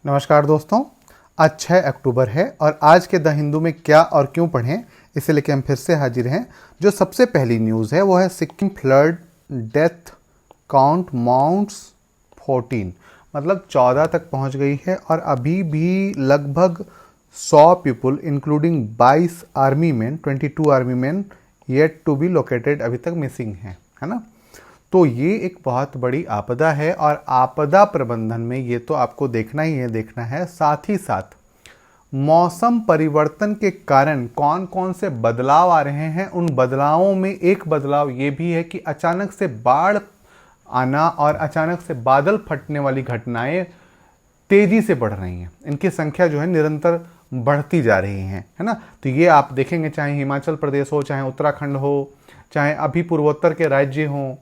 नमस्कार दोस्तों, आज 6 अक्टूबर है और आज के द हिंदू में क्या और क्यों पढ़ें इसे लेके हम फिर से हाजिर हैं। जो सबसे पहली न्यूज़ है वो है Sikkim flood death count mounts 14, मतलब 14 तक पहुंच गई है और अभी भी लगभग 100 people including 22 army man 22 army man yet to be located अभी तक मिसिंग है ना। तो ये एक बहुत बड़ी आपदा है और आपदा प्रबंधन में ये तो आपको देखना है। साथ ही साथ मौसम परिवर्तन के कारण कौन कौन से बदलाव आ रहे हैं, उन बदलावों में एक बदलाव ये भी है कि अचानक से बाढ़ आना और अचानक से बादल फटने वाली घटनाएं तेजी से बढ़ रही हैं। इनकी संख्या जो है निरंतर बढ़ती जा रही है ना। तो ये आप देखेंगे, चाहे हिमाचल प्रदेश हो, चाहे उत्तराखंड हो, चाहे अभी पूर्वोत्तर के राज्य हों,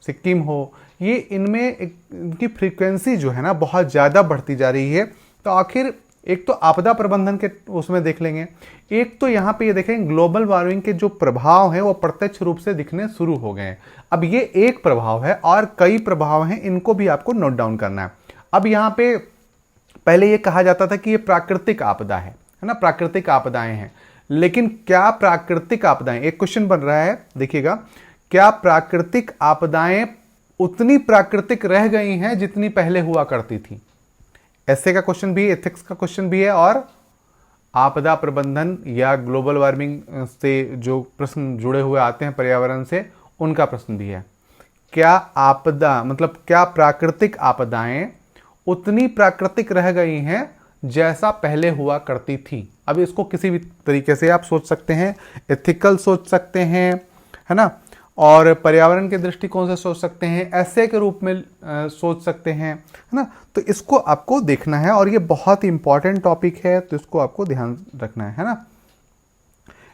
सिक्किम हो, ये इनमें इनकी फ्रीक्वेंसी जो है ना बहुत ज़्यादा बढ़ती जा रही है। तो आखिर एक तो आपदा प्रबंधन के उसमें देख लेंगे, एक तो यहाँ पे ये देखेंगे ग्लोबल वार्मिंग के जो प्रभाव हैं वो प्रत्यक्ष रूप से दिखने शुरू हो गए हैं। अब ये एक प्रभाव है और कई प्रभाव हैं, इनको भी आपको नोट डाउन करना है। अब यहाँ पे पहले ये कहा जाता था कि ये प्राकृतिक आपदा है ना, प्राकृतिक आपदाएं हैं। लेकिन क्या प्राकृतिक आपदाएं, एक क्वेश्चन बन रहा है, देखिएगा, क्या प्राकृतिक आपदाएं उतनी प्राकृतिक रह गई हैं जितनी पहले हुआ करती थी? ऐसे का क्वेश्चन भी, एथिक्स का क्वेश्चन भी है और आपदा प्रबंधन या ग्लोबल वार्मिंग से जो प्रश्न जुड़े हुए आते हैं पर्यावरण से, उनका प्रश्न भी है। क्या आपदा मतलब क्या प्राकृतिक आपदाएं उतनी प्राकृतिक रह गई हैं जैसा पहले हुआ करती थी? अब इसको किसी भी तरीके से आप सोच सकते हैं, एथिकल सोच सकते हैं, है ना, और पर्यावरण के दृष्टिकोण से सोच सकते हैं, ऐसे के रूप में सोच सकते हैं, है ना। तो इसको आपको देखना है और ये बहुत इंपॉर्टेंट टॉपिक है, तो इसको आपको ध्यान रखना है ना।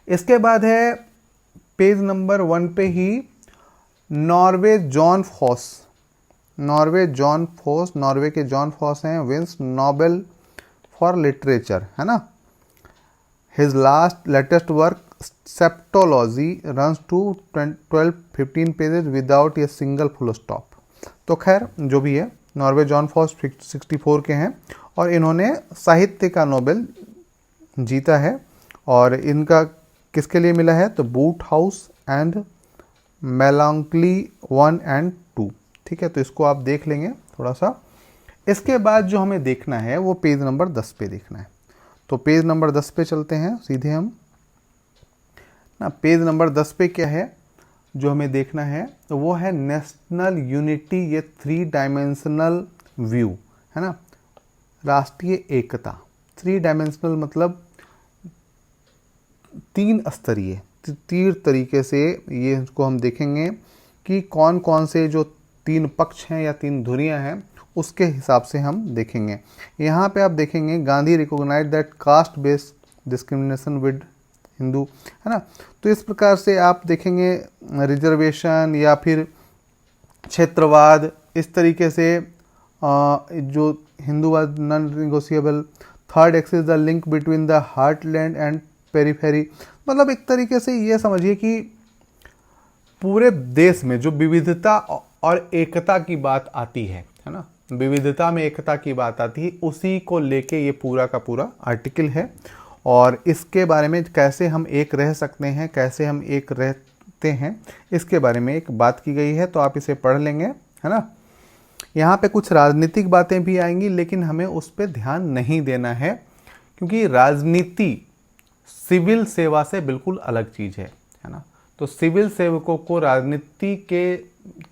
इसके बाद है पेज नंबर 1 पे ही नॉर्वे जॉन फॉस, नॉर्वे के जॉन फॉस हैं विंस नोबेल फॉर लिटरेचर, है ना। His latest work Septology runs to 12-15 pages without a single full stop. तो खैर जो भी है, नॉर्वे जॉन फॉस 64 के हैं और इन्होंने साहित्य का नोबेल जीता है। और इनका किसके लिए मिला है? तो बूट हाउस एंड मेलांकली 1 और 2, ठीक है। तो इसको आप देख लेंगे थोड़ा सा। इसके बाद जो हमें देखना है वो पेज नंबर 10 पे देखना है। तो पेज नंबर 10 पे चलते हैं सीधे हम ना। पेज नंबर 10 पे क्या है जो हमें देखना है? तो वो है नेशनल यूनिटी, ये 3 डायमेंशनल व्यू, है ना, राष्ट्रीय एकता। 3 डायमेंशनल मतलब 3 स्तरीय, 3 तरीके से ये इसको हम देखेंगे कि कौन कौन से जो 3 पक्ष हैं या 3 धुरियां हैं उसके हिसाब से हम देखेंगे। यहाँ पे आप देखेंगे Gandhi recognise that caste based discrimination with Hindu, है ना। तो इस प्रकार से आप देखेंगे रिजर्वेशन या फिर क्षेत्रवाद, इस तरीके से जो हिंदूवाद non negotiable. Third axis the link between the heartland and periphery, मतलब एक तरीके से ये समझिए कि पूरे देश में जो विविधता और एकता की बात आती है ना, विविधता में एकता की बात आती है, उसी को लेके ये पूरा का पूरा आर्टिकल है। और इसके बारे में कैसे हम एक रह सकते हैं, कैसे हम एक रहते हैं, इसके बारे में एक बात की गई है। तो आप इसे पढ़ लेंगे, है ना। यहाँ पे कुछ राजनीतिक बातें भी आएंगी लेकिन हमें उस पर ध्यान नहीं देना है, क्योंकि राजनीति सिविल सेवा से बिल्कुल अलग चीज़ है ना। तो सिविल सेवकों को राजनीति के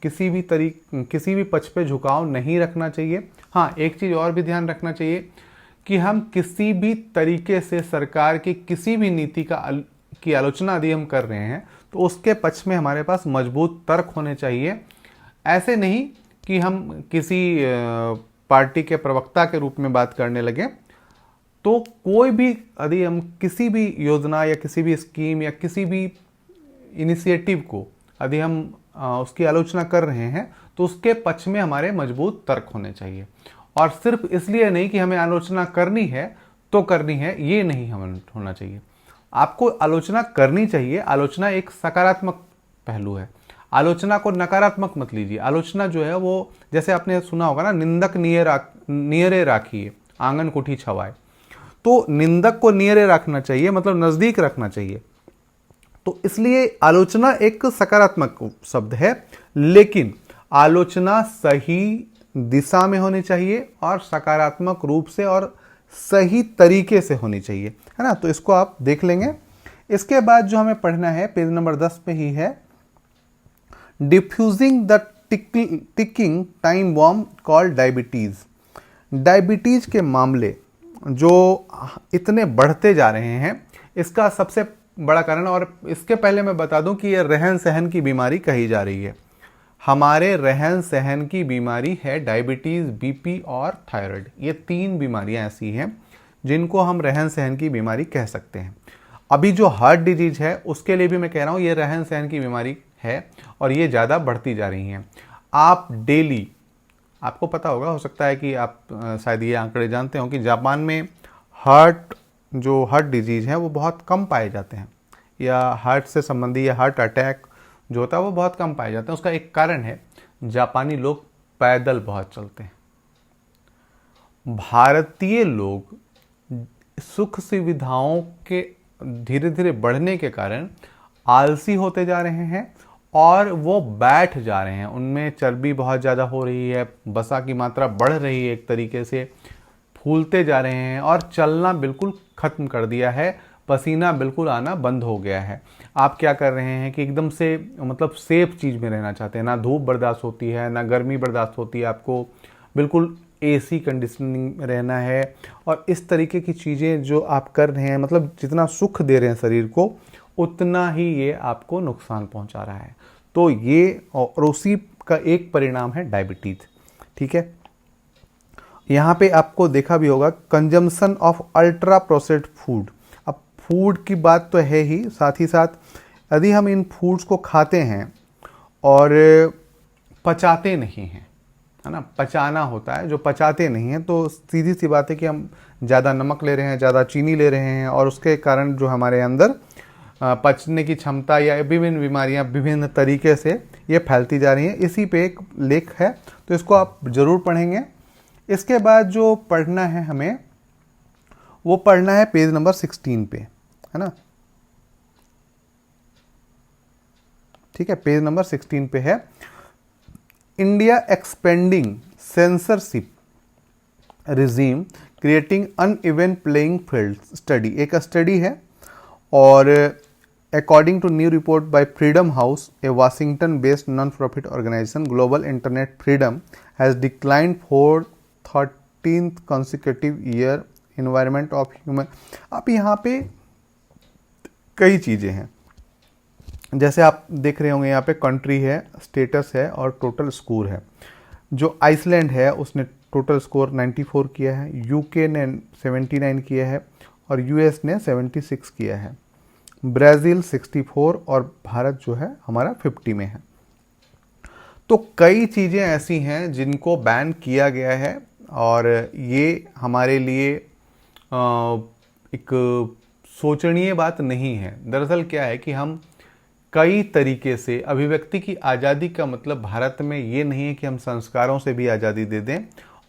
किसी भी पक्ष पे झुकाव नहीं रखना चाहिए। हाँ, एक चीज़ और भी ध्यान रखना चाहिए कि हम किसी भी तरीके से सरकार की किसी भी नीति की आलोचना यदि हम कर रहे हैं तो उसके पक्ष में हमारे पास मजबूत तर्क होने चाहिए। ऐसे नहीं कि हम किसी पार्टी के प्रवक्ता के रूप में बात करने लगे। तो कोई भी यदि हम किसी भी योजना या किसी भी स्कीम या किसी भी इनिशिएटिव को यदि हम उसकी आलोचना कर रहे हैं तो उसके पक्ष में हमारे मजबूत तर्क होने चाहिए। और सिर्फ इसलिए नहीं कि हमें आलोचना करनी है तो करनी है, ये नहीं हमें होना चाहिए। आपको आलोचना करनी चाहिए, आलोचना एक सकारात्मक पहलू है। आलोचना को नकारात्मक मत लीजिए। आलोचना जो है वो, जैसे आपने सुना होगा ना, निंदक नियरे राखिए आंगन कोठी छवाए। तो निंदक को नियरे रखना चाहिए, मतलब नजदीक रखना चाहिए। तो इसलिए आलोचना एक सकारात्मक शब्द है, लेकिन आलोचना सही दिशा में होनी चाहिए और सकारात्मक रूप से और सही तरीके से होनी चाहिए, है ना। तो इसको आप देख लेंगे। इसके बाद जो हमें पढ़ना है पेज नंबर 10 पे ही है, defusing the ticking time bomb called diabetes. Diabetes के मामले जो इतने बढ़ते जा रहे हैं, इसका सबसे बड़ा कारण, और इसके पहले मैं बता दूं कि यह रहन सहन की बीमारी कही जा रही है। हमारे रहन सहन की बीमारी है डायबिटीज, बीपी और थायराइड। ये 3 बीमारियां ऐसी हैं जिनको हम रहन सहन की बीमारी कह सकते हैं। अभी जो हार्ट डिजीज है उसके लिए भी मैं कह रहा हूं ये रहन सहन की बीमारी है और ये ज़्यादा बढ़ती जा रही हैं। आप डेली, आपको पता होगा, हो सकता है कि आप शायद ये आंकड़े जानते हो कि जापान में हार्ट डिजीज है वो बहुत कम पाए जाते हैं, या हार्ट से संबंधी या हार्ट अटैक जो होता है वो बहुत कम पाए जाते हैं। उसका एक कारण है, जापानी लोग पैदल बहुत चलते हैं। भारतीय लोग सुख सुविधाओं के धीरे धीरे बढ़ने के कारण आलसी होते जा रहे हैं और वो बैठ जा रहे हैं, उनमें चर्बी बहुत ज़्यादा हो रही है, वसा की मात्रा बढ़ रही है, एक तरीके से फूलते जा रहे हैं और चलना बिल्कुल ख़त्म कर दिया है, पसीना बिल्कुल आना बंद हो गया है। आप क्या कर रहे हैं कि एकदम से मतलब सेफ चीज़ में रहना चाहते हैं, ना धूप बर्दाश्त होती है ना गर्मी बर्दाश्त होती है, आपको बिल्कुल एसी कंडीशनिंग में रहना है, और इस तरीके की चीज़ें जो आप कर रहे हैं, मतलब जितना सुख दे रहे हैं शरीर को उतना ही ये आपको नुकसान पहुंचा रहा है। तो ये और उसी का एक परिणाम है डायबिटीज, ठीक है। यहाँ पे आपको देखा भी होगा consumption of ultra processed food. अब फूड की बात तो है ही, साथ ही साथ यदि हम इन फूड्स को खाते हैं और पचाते नहीं हैं, है ना, पचाना होता है, जो पचाते नहीं हैं, तो सीधी सी बात है कि हम ज़्यादा नमक ले रहे हैं, ज़्यादा चीनी ले रहे हैं, और उसके कारण जो हमारे अंदर पचने की क्षमता या विभिन्न बीमारियां विभिन्न तरीके से ये फैलती जा रही हैं। इसी पे एक लेख है, तो इसको आप ज़रूर पढ़ेंगे। इसके बाद जो पढ़ना है हमें, वो पढ़ना है पेज नंबर 16 पे, है ना, ठीक है। पेज नंबर 16 पे है, India expanding censorship regime creating uneven playing field study. एक स्टडी है, और according to new report by Freedom House, a Washington based non profit organisation, global internet freedom has declined for 13th consecutive year environment of human. अब यहाँ पे कई चीज़ें हैं, जैसे आप देख रहे होंगे यहाँ पे कंट्री है, स्टेटस है और टोटल स्कोर है। जो आइसलैंड है उसने टोटल स्कोर 94 किया है, यूके ने 79 किया है और यूएस ने 76 किया है, ब्राज़ील 64 और भारत जो है हमारा 50 में है। तो कई चीज़ें ऐसी हैं जिनको बैन किया गया है, और ये हमारे लिए एक सोचनीय बात नहीं है। दरअसल क्या है कि हम कई तरीके से, अभिव्यक्ति की आज़ादी का मतलब भारत में ये नहीं है कि हम संस्कारों से भी आज़ादी दे दें,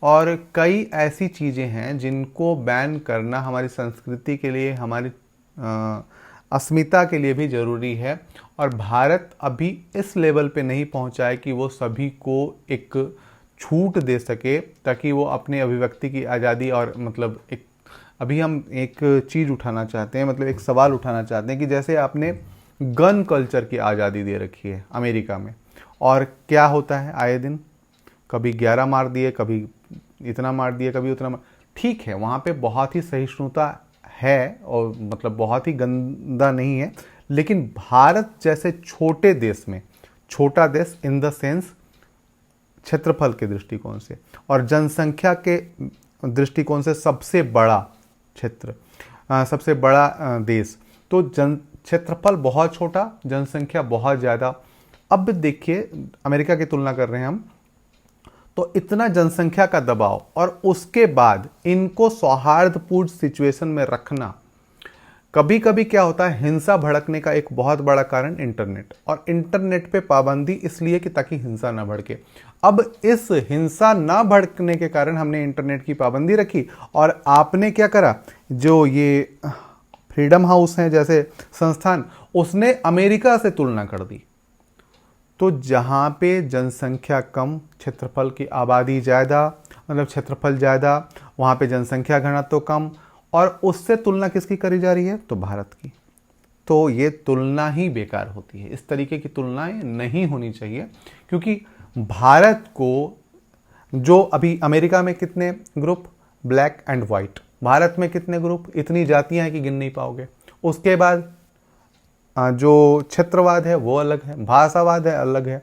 और कई ऐसी चीज़ें हैं जिनको बैन करना हमारी संस्कृति के लिए, हमारी अस्मिता के लिए भी ज़रूरी है। और भारत अभी इस लेवल पे नहीं पहुंचा है कि वो सभी को एक छूट दे सके ताकि वो अपने अभिव्यक्ति की आज़ादी, और मतलब एक अभी हम एक चीज़ उठाना चाहते हैं, मतलब एक सवाल उठाना चाहते हैं कि जैसे आपने गन कल्चर की आज़ादी दे रखी है अमेरिका में, और क्या होता है आए दिन, कभी 11 मार दिए, कभी इतना मार दिए, कभी उतना मार। ठीक है, वहाँ पे बहुत ही सहिष्णुता है और मतलब बहुत ही गंदा नहीं है, लेकिन भारत जैसे छोटे देश में, छोटा देश इन द सेंस क्षेत्रफल के दृष्टिकोण से और जनसंख्या के दृष्टिकोण से सबसे बड़ा क्षेत्र, सबसे बड़ा देश, तो क्षेत्रफल बहुत छोटा, जनसंख्या बहुत ज़्यादा। अब देखिए अमेरिका की तुलना कर रहे हैं हम, तो इतना जनसंख्या का दबाव और उसके बाद इनको सौहार्दपूर्ण सिचुएशन में रखना, कभी कभी क्या होता है, हिंसा भड़कने का एक बहुत बड़ा कारण इंटरनेट, और इंटरनेट पे पाबंदी इसलिए कि ताकि हिंसा ना भड़के। अब इस हिंसा ना भड़कने के कारण हमने इंटरनेट की पाबंदी रखी, और आपने क्या करा, जो ये फ्रीडम हाउस है जैसे संस्थान, उसने अमेरिका से तुलना कर दी। तो जहां पे जनसंख्या कम, क्षेत्रफल की आबादी ज़्यादा, मतलब क्षेत्रफल ज़्यादा, वहां पे जनसंख्या घनत्व कम, और उससे तुलना किसकी करी जा रही है, तो भारत की। तो ये तुलना ही बेकार होती है, इस तरीके की तुलनाएं नहीं होनी चाहिए, क्योंकि भारत को, जो अभी अमेरिका में कितने group, black and white, Bharat में कितने ग्रुप, इतनी जातियां हैं कि गिन नहीं पाओगे। उसके बाद जो क्षेत्रवाद है वो अलग है, भाषावाद है अलग है,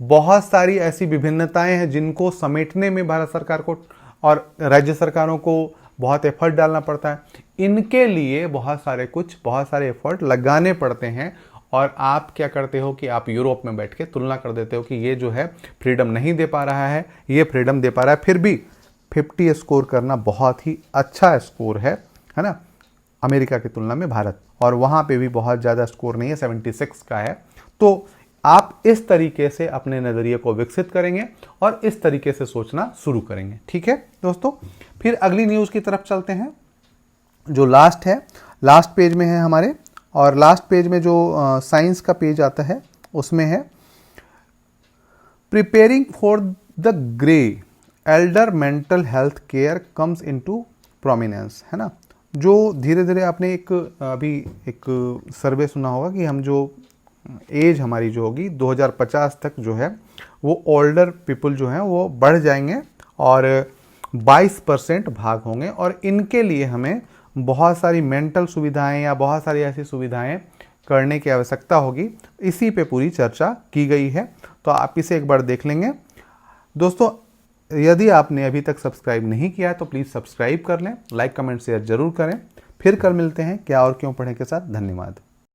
बहुत सारी ऐसी विभिन्नताएं हैं जिनको समेटने में भारत सरकार को और राज्य सरकारों को बहुत एफर्ट डालना पड़ता है। इनके लिए बहुत सारे एफर्ट लगाने पड़ते हैं, और आप क्या करते हो कि आप यूरोप में बैठ के तुलना कर देते हो कि ये जो है फ्रीडम नहीं दे पा रहा है, ये फ्रीडम दे पा रहा है। फिर भी 50 स्कोर करना बहुत ही अच्छा स्कोर है ना, अमेरिका की तुलना में भारत, और वहाँ पे भी बहुत ज़्यादा स्कोर नहीं है, 76 का है। तो आप इस तरीके से अपने नज़रिए को विकसित करेंगे और इस तरीके से सोचना शुरू करेंगे। ठीक है दोस्तों, फिर अगली न्यूज़ की तरफ चलते हैं, जो लास्ट है, लास्ट पेज में है हमारे, और लास्ट पेज में जो साइंस का पेज आता है उसमें है preparing for the grey Elder mental health care comes into prominence, है ना। जो धीरे धीरे आपने अभी एक सर्वे सुना होगा कि हम जो एज हमारी जो होगी 2050 तक जो है वो ओल्डर पीपल जो हैं वो बढ़ जाएंगे, और 22% भाग होंगे, और इनके लिए हमें बहुत सारी मेंटल सुविधाएं या बहुत सारी ऐसी सुविधाएं करने की आवश्यकता होगी। इसी पे पूरी चर्चा की गई है, तो आप इसे एक बार देख लेंगे। दोस्तों, यदि आपने अभी तक सब्सक्राइब नहीं किया है तो प्लीज़ सब्सक्राइब कर लें, लाइक कमेंट शेयर जरूर करें। फिर कल मिलते हैं क्या और क्यों पढ़ें के साथ। धन्यवाद।